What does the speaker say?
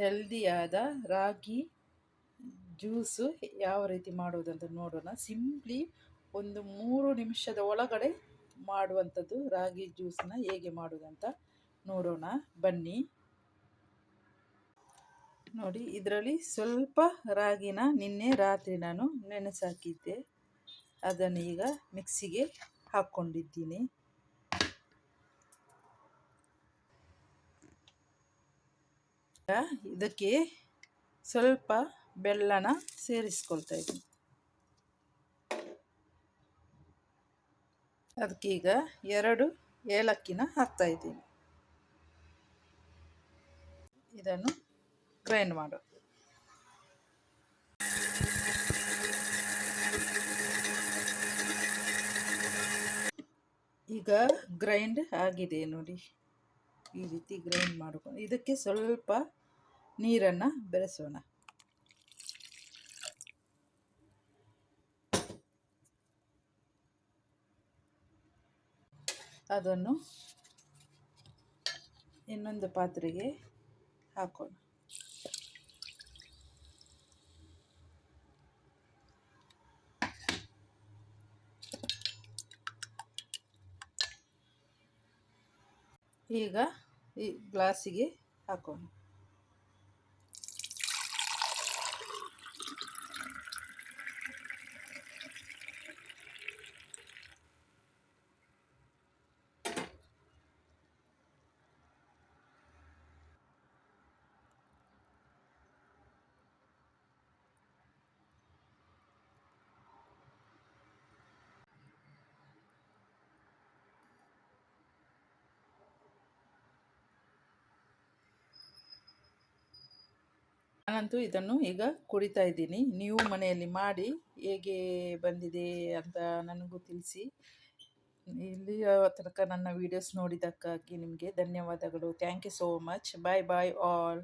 ಹೆಲ್ದಿಯಾದ ರಾಗಿ juice ಯಾವ ರೀತಿ ಮಾಡುವುದಂತ ನೋಡೋಣ. ಸಿಂಪ್ಲಿ ಒಂದು 3 ನಿಮಿಷದ ಒಳಗಡೆ ಮಾಡುವಂಥದ್ದು ರಾಗಿ ಜ್ಯೂಸನ್ನ ಹೇಗೆ ಮಾಡುವುದಂತ ನೋಡೋಣ ಬನ್ನಿ. ನೋಡಿ, ಇದರಲ್ಲಿ ಸ್ವಲ್ಪ ರಾಗಿನ ನಿನ್ನೆ ರಾತ್ರಿ ನಾನು ನೆನೆಸಾಕಿದ್ದೆ. ಅದನ್ನು ಈಗ ಮಿಕ್ಸಿಗೆ ಹಾಕ್ಕೊಂಡಿದ್ದೀನಿ. ಇದಕ್ಕೆ ಸ್ವಲ್ಪ ಬೆಲ್ಲನ ಸೇರಿಸ್ಕೊಳ್ತಾ ಇದ್ದೀನಿ. ಅದಕ್ಕೀಗ 2 ಏಲಕ್ಕಿನ ಹಾಕ್ತಾ ಇದ್ದೀನಿ. ಇದನ್ನು ಗ್ರೈಂಡ್ ಮಾಡೋದು. ಈಗ ಗ್ರೈಂಡ್ ಆಗಿದೆ ನೋಡಿ, ಈ ರೀತಿ ಗ್ರೈಂಡ್ ಮಾಡ್ಕೊಂಡು ಇದಕ್ಕೆ ಸ್ವಲ್ಪ ನೀರನ್ನು ಬೆರೆಸೋಣ. ಅದನ್ನು ಇನ್ನೊಂದು ಪಾತ್ರೆಗೆ ಹಾಕೋಣ. ಈಗ ಈ ಗ್ಲಾಸಿಗೆ ಹಾಕೋಣ. ನಾನಂತೂ ಇದನ್ನು ಈಗ ಕುಡಿತಾ ಇದ್ದೀನಿ. ನೀವು ಮನೆಯಲ್ಲಿ ಮಾಡಿ ಹೇಗೆ ಬಂದಿದೆ ಅಂತ ನನಗೂ ತಿಳಿಸಿ. ಇಲ್ಲಿಯ ತನಕ ನನ್ನ ವಿಡಿಯೋಸ್ ನೋಡಿದ್ದಕ್ಕಾಗಿ ನಿಮಗೆ ಧನ್ಯವಾದಗಳು. Thank you so much. Bye bye all.